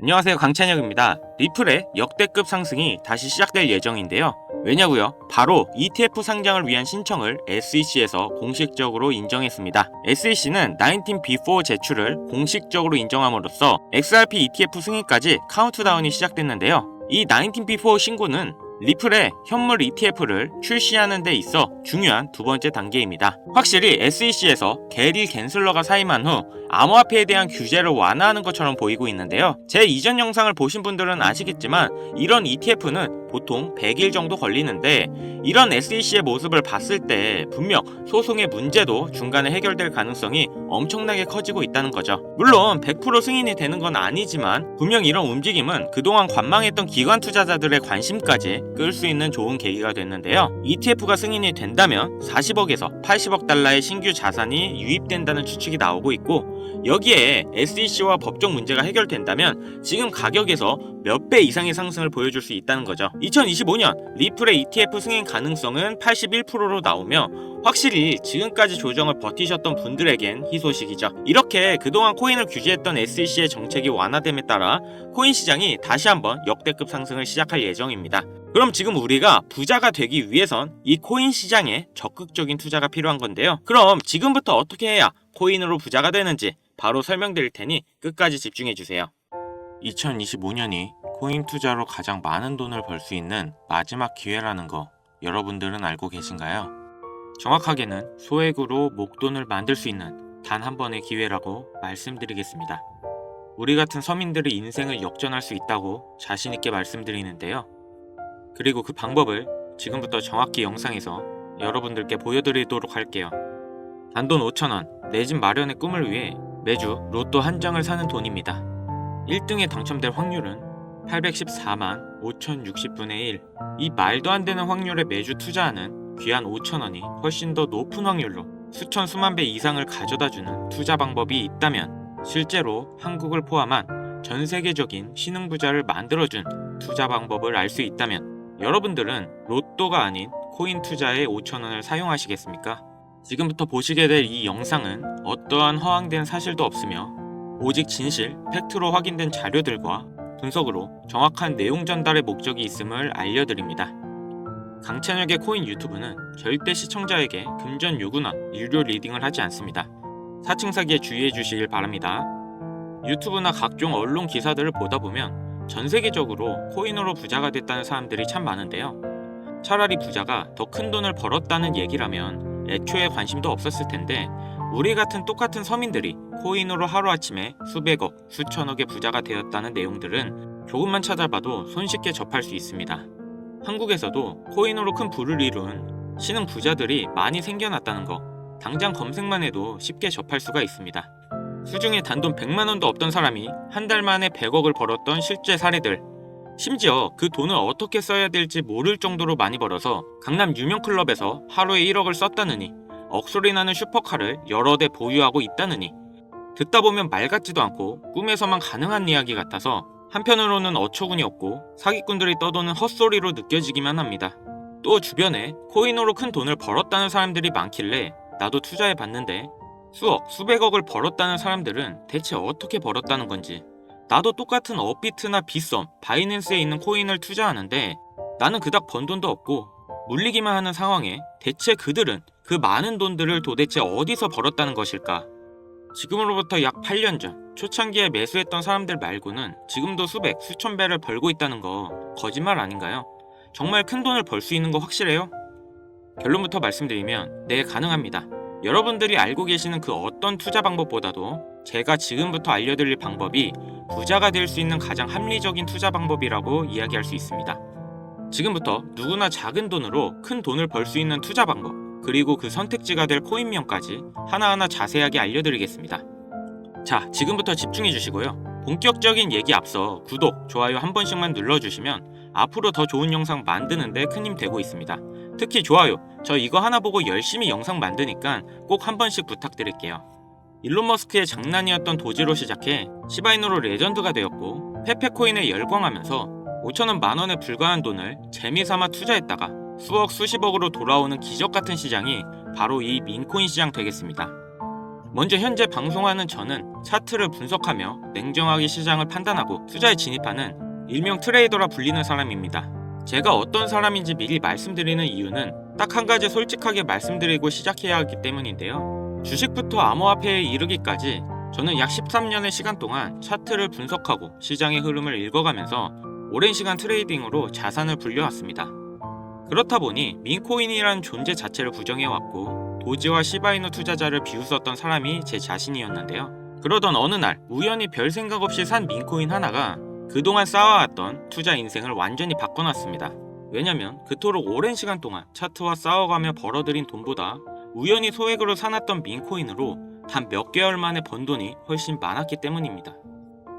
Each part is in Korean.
안녕하세요, 강찬혁입니다. 리플의 역대급 상승이 다시 시작될 예정인데요. 왜냐고요? 바로 ETF 상장을 위한 신청을 SEC에서 공식적으로 인정했습니다. SEC는 19B4 제출을 공식적으로 인정함으로써 XRP ETF 승인까지 카운트다운이 시작됐는데요. 이 19B4 신고는 리플의 현물 ETF를 출시하는 데 있어 중요한 두 번째 단계입니다. 확실히 SEC에서 게리 갠슬러가 사임한 후 암호화폐에 대한 규제를 완화하는 것처럼 보이고 있는데요. 제 이전 영상을 보신 분들은 아시겠지만 이런 ETF는 보통 100일 정도 걸리는데 이런 SEC의 모습을 봤을 때 분명 소송의 문제도 중간에 해결될 가능성이 엄청나게 커지고 있다는 거죠. 물론 100% 승인이 되는 건 아니지만 분명 이런 움직임은 그동안 관망했던 기관 투자자들의 관심까지 끌 수 있는 좋은 계기가 됐는데요. ETF가 승인이 된다면 40억에서 80억 달러의 신규 자산이 유입된다는 추측이 나오고 있고 여기에 SEC와 법적 문제가 해결된다면 지금 가격에서 몇 배 이상의 상승을 보여줄 수 있다는 거죠. 2025년 리플의 ETF 승인 가능성은 81%로 나오며 확실히 지금까지 조정을 버티셨던 분들에겐 희소식이죠. 이렇게 그동안 코인을 규제했던 SEC의 정책이 완화됨에 따라 코인 시장이 다시 한번 역대급 상승을 시작할 예정입니다. 그럼 지금 우리가 부자가 되기 위해선 이 코인 시장에 적극적인 투자가 필요한 건데요. 그럼 지금부터 어떻게 해야 코인으로 부자가 되는지 바로 설명드릴 테니 끝까지 집중해주세요. 2025년이 코인 투자로 가장 많은 돈을 벌 수 있는 마지막 기회라는 거 여러분들은 알고 계신가요? 정확하게는 소액으로 목돈을 만들 수 있는 단 한 번의 기회라고 말씀드리겠습니다. 우리 같은 서민들의 인생을 역전할 수 있다고 자신있게 말씀드리는데요. 그리고 그 방법을 지금부터 정확히 영상에서 여러분들께 보여드리도록 할게요. 단돈 5,000원, 내 집 마련의 꿈을 위해 매주 로또 한 장을 사는 돈입니다. 1등에 당첨될 확률은 814만 5060분의 1. 이 말도 안 되는 확률에 매주 투자하는 귀한 5,000원이 훨씬 더 높은 확률로 수천 수만 배 이상을 가져다주는 투자 방법이 있다면 실제로 한국을 포함한 전 세계적인 신흥부자를 만들어준 투자 방법을 알 수 있다면 여러분들은 로또가 아닌 코인 투자에 5,000원을 사용하시겠습니까? 지금부터 보시게 될 이 영상은 어떠한 허황된 사실도 없으며 오직 진실, 팩트로 확인된 자료들과 분석으로 정확한 내용 전달의 목적이 있음을 알려드립니다. 강찬혁의 코인 유튜브는 절대 시청자에게 금전 요구나 유료 리딩을 하지 않습니다. 사칭 사기에 주의해 주시길 바랍니다. 유튜브나 각종 언론 기사들을 보다 보면 전 세계적으로 코인으로 부자가 됐다는 사람들이 참 많은데요. 차라리 부자가 더 큰 돈을 벌었다는 얘기라면 애초에 관심도 없었을 텐데 우리 같은 똑같은 서민들이 코인으로 하루아침에 수백억, 수천억의 부자가 되었다는 내용들은 조금만 찾아봐도 손쉽게 접할 수 있습니다. 한국에서도 코인으로 큰 부를 이룬 신흥 부자들이 많이 생겨났다는 거 당장 검색만 해도 쉽게 접할 수가 있습니다. 수중에 단돈 100만원도 없던 사람이 한 달 만에 100억을 벌었던 실제 사례들, 심지어 그 돈을 어떻게 써야 될지 모를 정도로 많이 벌어서 강남 유명 클럽에서 하루에 1억을 썼다느니 억소리 나는 슈퍼카를 여러 대 보유하고 있다느니 듣다 보면 말 같지도 않고 꿈에서만 가능한 이야기 같아서 한편으로는 어처구니 없고 사기꾼들이 떠도는 헛소리로 느껴지기만 합니다. 또 주변에 코인으로 큰 돈을 벌었다는 사람들이 많길래 나도 투자해봤는데 수억, 수백억을 벌었다는 사람들은 대체 어떻게 벌었다는 건지, 나도 똑같은 업비트나 빗썸, 바이낸스에 있는 코인을 투자하는데 나는 그닥 번 돈도 없고 물리기만 하는 상황에 대체 그들은 그 많은 돈들을 도대체 어디서 벌었다는 것일까? 지금으로부터 약 8년 전 초창기에 매수했던 사람들 말고는 지금도 수백, 수천 배를 벌고 있다는 거 거짓말 아닌가요? 정말 큰 돈을 벌 수 있는 거 확실해요? 결론부터 말씀드리면 네, 가능합니다. 여러분들이 알고 계시는 그 어떤 투자 방법보다도 제가 지금부터 알려드릴 방법이 부자가 될 수 있는 가장 합리적인 투자 방법이라고 이야기할 수 있습니다. 지금부터 누구나 작은 돈으로 큰 돈을 벌 수 있는 투자 방법, 그리고 그 선택지가 될 코인명까지 하나하나 자세하게 알려드리겠습니다. 자, 지금부터 집중해 주시고요. 본격적인 얘기 앞서 구독, 좋아요 한 번씩만 눌러주시면 앞으로 더 좋은 영상 만드는데 큰 힘 되고 있습니다. 특히 좋아요, 저 이거 하나 보고 열심히 영상 만드니까 꼭 한 번씩 부탁드릴게요. 일론 머스크의 장난이었던 도지로 시작해 시바이누로 레전드가 되었고 페페코인에 열광하면서 5천원 만원에 불과한 돈을 재미삼아 투자했다가 수억 수십억으로 돌아오는 기적같은 시장이 바로 이 민코인 시장 되겠습니다. 먼저 현재 방송하는 저는 차트를 분석하며 냉정하게 시장을 판단하고 투자에 진입하는 일명 트레이더라 불리는 사람입니다. 제가 어떤 사람인지 미리 말씀드리는 이유는 딱 한 가지 솔직하게 말씀드리고 시작해야 하기 때문인데요. 주식부터 암호화폐에 이르기까지 저는 약 13년의 시간 동안 차트를 분석하고 시장의 흐름을 읽어가면서 오랜 시간 트레이딩으로 자산을 불려왔습니다. 그렇다 보니 민코인이라는 존재 자체를 부정해왔고 도지와 시바이누 투자자를 비웃었던 사람이 제 자신이었는데요. 그러던 어느 날 우연히 별 생각 없이 산 민코인 하나가 그동안 쌓아왔던 투자 인생을 완전히 바꿔놨습니다. 왜냐면 그토록 오랜 시간 동안 차트와 싸워가며 벌어들인 돈보다 우연히 소액으로 사놨던 민코인으로 단 몇 개월 만에 번 돈이 훨씬 많았기 때문입니다.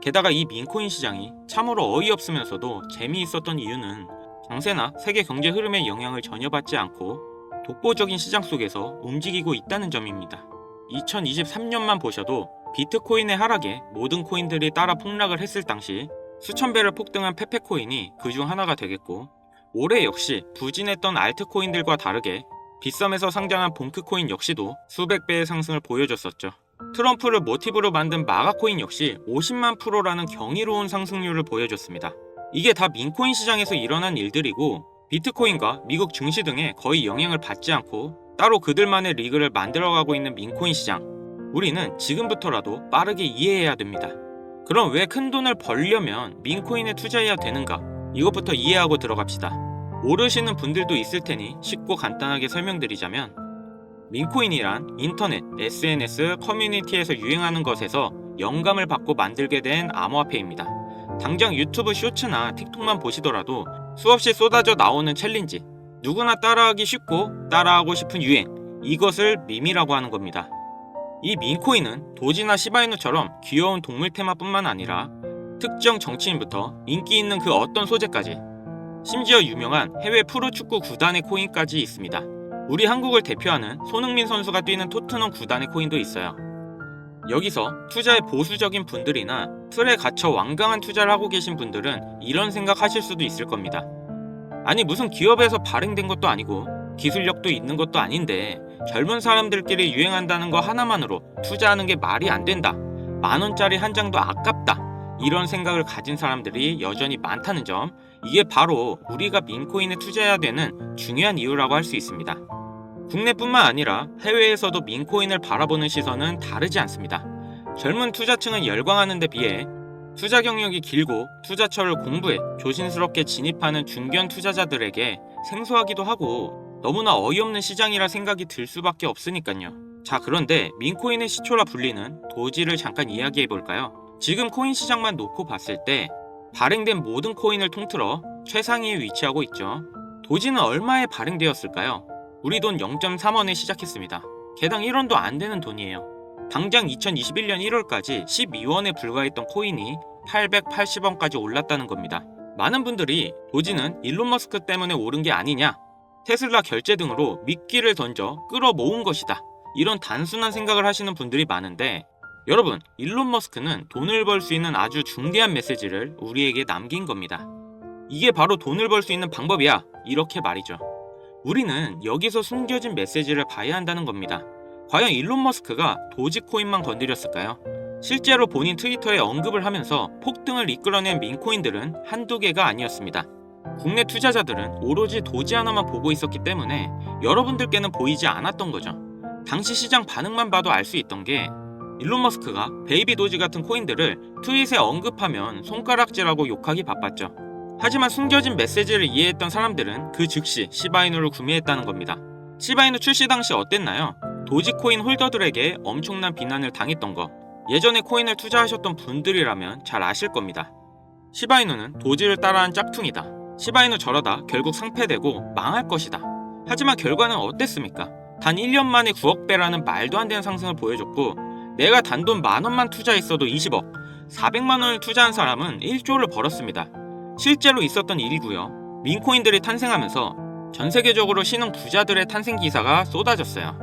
게다가 이 민코인 시장이 참으로 어이없으면서도 재미있었던 이유는 장세나 세계 경제 흐름의 영향을 전혀 받지 않고 독보적인 시장 속에서 움직이고 있다는 점입니다. 2023년만 보셔도 비트코인의 하락에 모든 코인들이 따라 폭락을 했을 당시 수천 배를 폭등한 페페코인이 그중 하나가 되겠고, 올해 역시 부진했던 알트코인들과 다르게 빗썸에서 상장한 봉크코인 역시도 수백 배의 상승을 보여줬었죠. 트럼프를 모티브로 만든 마가코인 역시 50만 %라는 경이로운 상승률을 보여줬습니다. 이게 다 민코인 시장에서 일어난 일들이고 비트코인과 미국 증시 등에 거의 영향을 받지 않고 따로 그들만의 리그를 만들어가고 있는 민코인 시장, 우리는 지금부터라도 빠르게 이해해야 됩니다. 그럼 왜 큰돈을 벌려면 민코인에 투자해야 되는가? 이것부터 이해하고 들어갑시다. 모르시는 분들도 있을 테니 쉽고 간단하게 설명드리자면, 민코인이란 인터넷, SNS, 커뮤니티에서 유행하는 것에서 영감을 받고 만들게 된 암호화폐입니다. 당장 유튜브 쇼츠나 틱톡만 보시더라도 수없이 쏟아져 나오는 챌린지, 누구나 따라하기 쉽고 따라하고 싶은 유행, 이것을 밈이라고 하는 겁니다. 이 민코인은 도지나 시바이누처럼 귀여운 동물 테마뿐만 아니라 특정 정치인부터 인기 있는 그 어떤 소재까지, 심지어 유명한 해외 프로축구 구단의 코인까지 있습니다. 우리 한국을 대표하는 손흥민 선수가 뛰는 토트넘 구단의 코인도 있어요. 여기서 투자에 보수적인 분들이나 틀에 갇혀 완강한 투자를 하고 계신 분들은 이런 생각하실 수도 있을 겁니다. 아니 무슨 기업에서 발행된 것도 아니고 기술력도 있는 것도 아닌데 젊은 사람들끼리 유행한다는 거 하나만으로 투자하는 게 말이 안 된다. 10,000원짜리 한 장도 아깝다. 이런 생각을 가진 사람들이 여전히 많다는 점, 이게 바로 우리가 민코인에 투자해야 되는 중요한 이유라고 할 수 있습니다. 국내뿐만 아니라 해외에서도 민코인을 바라보는 시선은 다르지 않습니다. 젊은 투자층은 열광하는 데 비해 투자 경력이 길고 투자처를 공부해 조심스럽게 진입하는 중견 투자자들에게 생소하기도 하고 너무나 어이없는 시장이라 생각이 들 수밖에 없으니까요. 자, 그런데 민코인의 시초라 불리는 도지를 잠깐 이야기해 볼까요? 지금 코인 시장만 놓고 봤을 때 발행된 모든 코인을 통틀어 최상위에 위치하고 있죠. 도지는 얼마에 발행되었을까요? 우리 돈 0.3원에 시작했습니다. 개당 1원도 안 되는 돈이에요. 당장 2021년 1월까지 12원에 불과했던 코인이 880원까지 올랐다는 겁니다. 많은 분들이 도지는 일론 머스크 때문에 오른 게 아니냐, 테슬라 결제 등으로 미끼를 던져 끌어모은 것이다, 이런 단순한 생각을 하시는 분들이 많은데, 여러분, 일론 머스크는 돈을 벌 수 있는 아주 중대한 메시지를 우리에게 남긴 겁니다. 이게 바로 돈을 벌 수 있는 방법이야, 이렇게 말이죠. 우리는 여기서 숨겨진 메시지를 봐야 한다는 겁니다. 과연 일론 머스크가 도지코인만 건드렸을까요? 실제로 본인 트위터에 언급을 하면서 폭등을 이끌어낸 민코인들은 한두 개가 아니었습니다. 국내 투자자들은 오로지 도지 하나만 보고 있었기 때문에 여러분들께는 보이지 않았던 거죠. 당시 시장 반응만 봐도 알 수 있던 게, 일론 머스크가 베이비 도지 같은 코인들을 트윗에 언급하면 손가락질하고 욕하기 바빴죠. 하지만 숨겨진 메시지를 이해했던 사람들은 그 즉시 시바이누를 구매했다는 겁니다. 시바이누 출시 당시 어땠나요? 도지코인 홀더들에게 엄청난 비난을 당했던 거, 예전에 코인을 투자하셨던 분들이라면 잘 아실 겁니다. 시바이누는 도지를 따라한 짝퉁이다. 시바이누 저러다 결국 상폐되고 망할 것이다. 하지만 결과는 어땠습니까? 단 1년 만에 9억 배라는 말도 안 되는 상승을 보여줬고, 내가 단돈 10,000원만 투자했어도 20억, 400만원을 투자한 사람은 1조를 벌었습니다. 실제로 있었던 일이고요. 민코인들이 탄생하면서 전 세계적으로 신흥 부자들의 탄생 기사가 쏟아졌어요.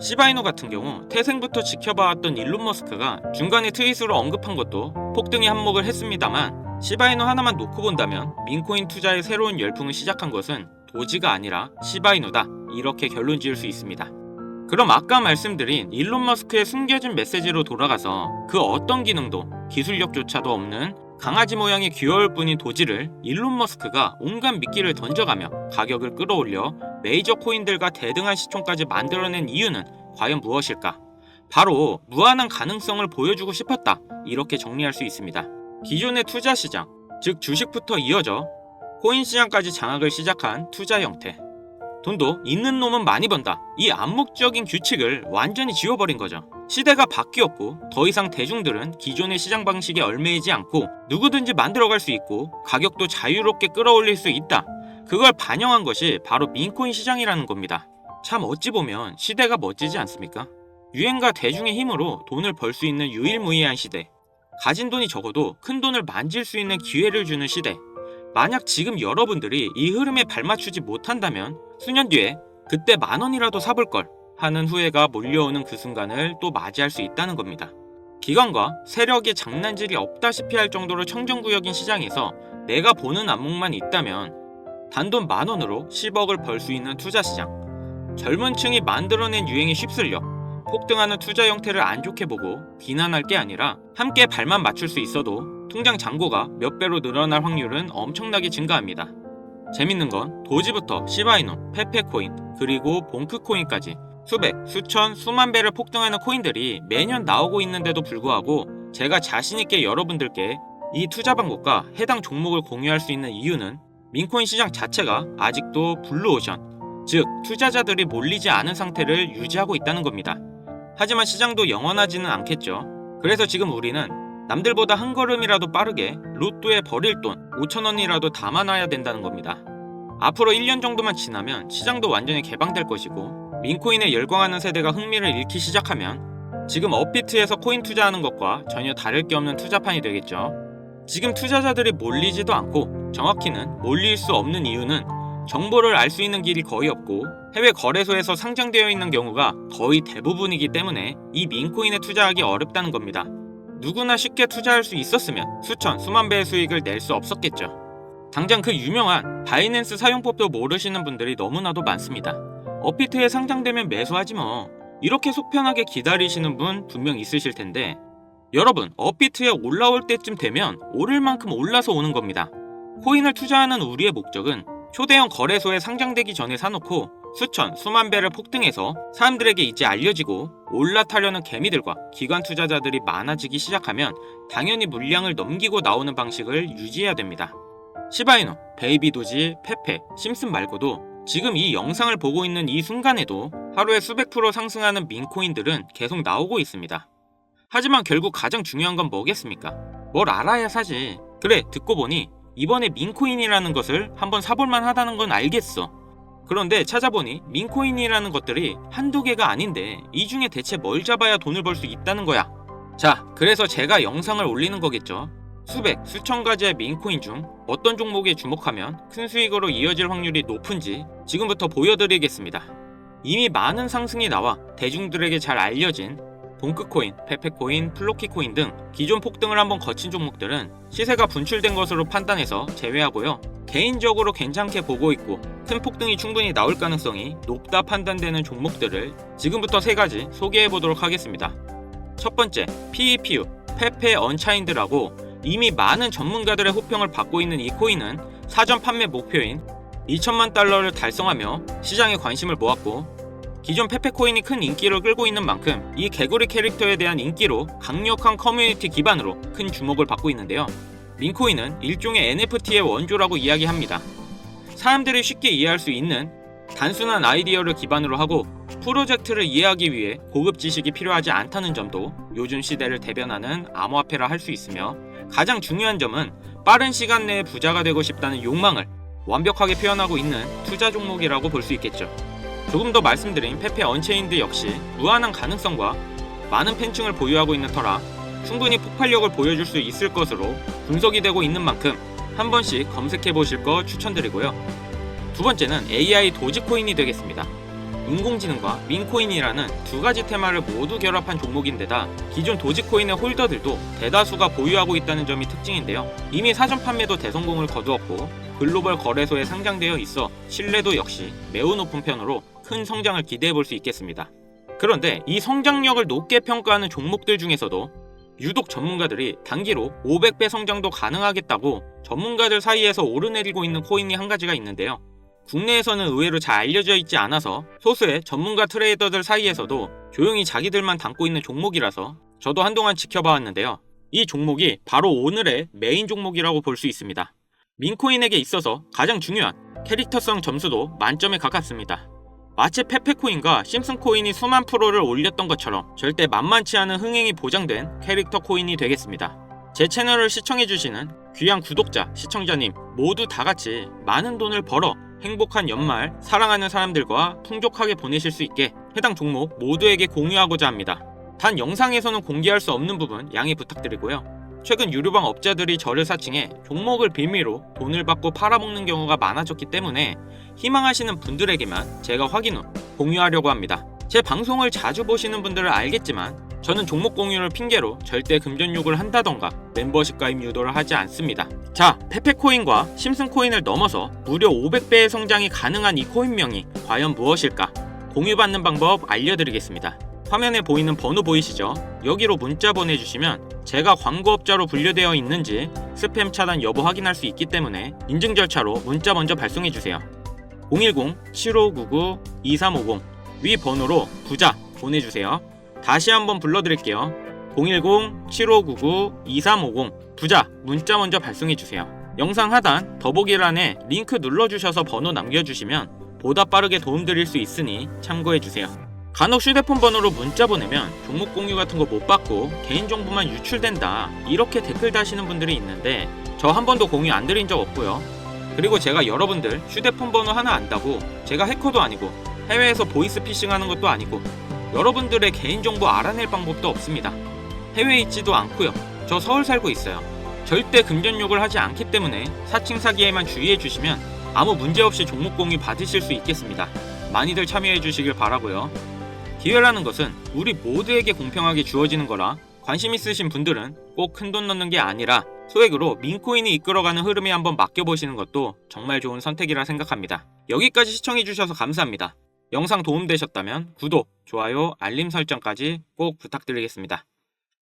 시바이누 같은 경우 태생부터 지켜봐왔던 일론 머스크가 중간에 트윗으로 언급한 것도 폭등에 한몫을 했습니다만, 시바이누 하나만 놓고 본다면 민코인 투자의 새로운 열풍을 시작한 것은 도지가 아니라 시바이누다, 이렇게 결론 지을 수 있습니다. 그럼 아까 말씀드린 일론 머스크의 숨겨진 메시지로 돌아가서 그 어떤 기능도 기술력조차도 없는 강아지 모양의 귀여울 뿐인 도지를 일론 머스크가 온갖 미끼를 던져가며 가격을 끌어올려 메이저 코인들과 대등한 시총까지 만들어낸 이유는 과연 무엇일까? 바로 무한한 가능성을 보여주고 싶었다, 이렇게 정리할 수 있습니다. 기존의 투자 시장, 즉 주식부터 이어져 코인 시장까지 장악을 시작한 투자 형태. 돈도 있는 놈은 많이 번다, 이 암묵적인 규칙을 완전히 지워버린 거죠. 시대가 바뀌었고 더 이상 대중들은 기존의 시장 방식에 얽매이지 않고 누구든지 만들어갈 수 있고 가격도 자유롭게 끌어올릴 수 있다. 그걸 반영한 것이 바로 민코인 시장이라는 겁니다. 참 어찌 보면 시대가 멋지지 않습니까? 유행과 대중의 힘으로 돈을 벌 수 있는 유일무이한 시대. 가진 돈이 적어도 큰 돈을 만질 수 있는 기회를 주는 시대. 만약 지금 여러분들이 이 흐름에 발맞추지 못한다면 수년 뒤에 그때 10,000원이라도 사볼걸 하는 후회가 몰려오는 그 순간을 또 맞이할 수 있다는 겁니다. 기관과 세력의 장난질이 없다시피 할 정도로 청정구역인 시장에서 내가 보는 안목만 있다면 단돈 10,000원으로 10억을 벌 수 있는 투자시장. 젊은 층이 만들어낸 유행에 휩쓸려 폭등하는 투자 형태를 안 좋게 보고 비난할 게 아니라 함께 발만 맞출 수 있어도 통장 잔고가 몇 배로 늘어날 확률은 엄청나게 증가합니다. 재밌는 건 도지부터 시바이노, 페페코인, 그리고 봉크코인까지 수백, 수천, 수만 배를 폭등하는 코인들이 매년 나오고 있는데도 불구하고 제가 자신있게 여러분들께 이 투자 방법과 해당 종목을 공유할 수 있는 이유는 민코인 시장 자체가 아직도 블루오션, 즉 투자자들이 몰리지 않은 상태를 유지하고 있다는 겁니다. 하지만 시장도 영원하지는 않겠죠. 그래서 지금 우리는 남들보다 한 걸음이라도 빠르게 로또에 버릴 돈 5,000원이라도 담아놔야 된다는 겁니다. 앞으로 1년 정도만 지나면 시장도 완전히 개방될 것이고 민코인에 열광하는 세대가 흥미를 잃기 시작하면 지금 업비트에서 코인 투자하는 것과 전혀 다를 게 없는 투자판이 되겠죠. 지금 투자자들이 몰리지도 않고 정확히는 몰릴 수 없는 이유는 정보를 알 수 있는 길이 거의 없고 해외 거래소에서 상장되어 있는 경우가 거의 대부분이기 때문에 이 민코인에 투자하기 어렵다는 겁니다. 누구나 쉽게 투자할 수 있었으면 수천, 수만 배의 수익을 낼 수 없었겠죠. 당장 그 유명한 바이낸스 사용법도 모르시는 분들이 너무나도 많습니다. 업비트에 상장되면 매수하지 뭐, 이렇게 속편하게 기다리시는 분 분명 있으실 텐데 여러분, 업비트에 올라올 때쯤 되면 오를 만큼 올라서 오는 겁니다. 코인을 투자하는 우리의 목적은 초대형 거래소에 상장되기 전에 사놓고 수천, 수만 배를 폭등해서 사람들에게 이제 알려지고 올라타려는 개미들과 기관 투자자들이 많아지기 시작하면 당연히 물량을 넘기고 나오는 방식을 유지해야 됩니다. 시바이노, 베이비도지, 페페, 심슨 말고도 지금 이 영상을 보고 있는 이 순간에도 하루에 수백 프로 상승하는 민코인들은 계속 나오고 있습니다. 하지만 결국 가장 중요한 건 뭐겠습니까? 뭘 알아야 사지. 그래, 듣고 보니 이번에 민코인이라는 것을 한번 사볼만 하다는 건 알겠어. 그런데 찾아보니 민코인이라는 것들이 한두 개가 아닌데 이 중에 대체 뭘 잡아야 돈을 벌 수 있다는 거야. 자, 그래서 제가 영상을 올리는 거겠죠. 수백, 수천 가지의 민코인 중 어떤 종목에 주목하면 큰 수익으로 이어질 확률이 높은지 지금부터 보여드리겠습니다. 이미 많은 상승이 나와 대중들에게 잘 알려진 봉크코인, 페페코인, 플로키코인 등 기존 폭등을 한번 거친 종목들은 시세가 분출된 것으로 판단해서 제외하고요. 개인적으로 괜찮게 보고 있고 큰 폭등이 충분히 나올 가능성이 높다 판단되는 종목들을 지금부터 3가지 소개해보도록 하겠습니다. 첫 번째, PEPU, 페페 언차인드라고 이미 많은 전문가들의 호평을 받고 있는 이 코인은 사전 판매 목표인 2천만 달러를 달성하며 시장에 관심을 모았고 기존 페페코인이 큰 인기를 끌고 있는 만큼 이 개구리 캐릭터에 대한 인기로 강력한 커뮤니티 기반으로 큰 주목을 받고 있는데요. 민코인은 일종의 NFT의 원조라고 이야기합니다. 사람들이 쉽게 이해할 수 있는 단순한 아이디어를 기반으로 하고 프로젝트를 이해하기 위해 고급 지식이 필요하지 않다는 점도 요즘 시대를 대변하는 암호화폐라 할 수 있으며 가장 중요한 점은 빠른 시간 내에 부자가 되고 싶다는 욕망을 완벽하게 표현하고 있는 투자 종목이라고 볼 수 있겠죠. 조금 더 말씀드린 페페 언체인드 역시 무한한 가능성과 많은 팬층을 보유하고 있는 터라 충분히 폭발력을 보여줄 수 있을 것으로 분석이 되고 있는 만큼 한 번씩 검색해 보실 거 추천드리고요. 두 번째는 AI 도지코인이 되겠습니다. 인공지능과 민코인이라는 2가지 테마를 모두 결합한 종목인데다 기존 도지코인의 홀더들도 대다수가 보유하고 있다는 점이 특징인데요. 이미 사전 판매도 대성공을 거두었고 글로벌 거래소에 상장되어 있어 신뢰도 역시 매우 높은 편으로 큰 성장을 기대해 볼 수 있겠습니다. 그런데 이 성장력을 높게 평가하는 종목들 중에서도 유독 전문가들이 단기로 500배 성장도 가능하겠다고 전문가들 사이에서 오르내리고 있는 코인이 한 가지가 있는데요. 국내에서는 의외로 잘 알려져 있지 않아서 소수의 전문가 트레이더들 사이에서도 조용히 자기들만 담고 있는 종목이라서 저도 한동안 지켜봐왔는데요. 이 종목이 바로 오늘의 메인 종목이라고 볼 수 있습니다. 민코인에게 있어서 가장 중요한 캐릭터성 점수도 만점에 가깝습니다. 마치 페페코인과 심슨코인이 수만 프로를 올렸던 것처럼 절대 만만치 않은 흥행이 보장된 캐릭터 코인이 되겠습니다. 제 채널을 시청해주시는 귀한 구독자, 시청자님 모두 다같이 많은 돈을 벌어 행복한 연말 사랑하는 사람들과 풍족하게 보내실 수 있게 해당 종목 모두에게 공유하고자 합니다. 단 영상에서는 공개할 수 없는 부분 양해 부탁드리고요. 최근 유료방 업자들이 저를 사칭해 종목을 빌미로 돈을 받고 팔아먹는 경우가 많아졌기 때문에 희망하시는 분들에게만 제가 확인 후 공유하려고 합니다. 제 방송을 자주 보시는 분들은 알겠지만 저는 종목 공유를 핑계로 절대 금전 욕을 한다던가 멤버십 가입 유도를 하지 않습니다. 자, 페페코인과 심슨코인을 넘어서 무려 500배의 성장이 가능한 이 코인명이 과연 무엇일까? 공유받는 방법 알려드리겠습니다. 화면에 보이는 번호 보이시죠? 여기로 문자 보내주시면 제가 광고업자로 분류되어 있는지 스팸 차단 여부 확인할 수 있기 때문에 인증 절차로 문자 먼저 발송해주세요. 010-7599-2350 위 번호로 부자 보내주세요. 다시 한번 불러드릴게요. 010-7599-2350 부자 문자 먼저 발송해주세요. 영상 하단 더보기란에 링크 눌러주셔서 번호 남겨주시면 보다 빠르게 도움드릴 수 있으니 참고해주세요. 간혹 휴대폰 번호로 문자 보내면 종목 공유 같은 거 못 받고 개인정보만 유출된다 이렇게 댓글 다시는 분들이 있는데 저 한 번도 공유 안 드린 적 없고요. 그리고 제가 여러분들 휴대폰 번호 하나 안다고 제가 해커도 아니고 해외에서 보이스피싱 하는 것도 아니고 여러분들의 개인정보 알아낼 방법도 없습니다. 해외에 있지도 않고요. 저 서울 살고 있어요. 절대 금전 욕을 하지 않기 때문에 사칭 사기에만 주의해 주시면 아무 문제 없이 종목 공유 받으실 수 있겠습니다. 많이들 참여해 주시길 바라고요. 기회라는 것은 우리 모두에게 공평하게 주어지는 거라 관심 있으신 분들은 꼭 큰돈 넣는 게 아니라 소액으로 민코인이 이끌어가는 흐름에 한번 맡겨보시는 것도 정말 좋은 선택이라 생각합니다. 여기까지 시청해주셔서 감사합니다. 영상 도움되셨다면 구독, 좋아요, 알림 설정까지 꼭 부탁드리겠습니다.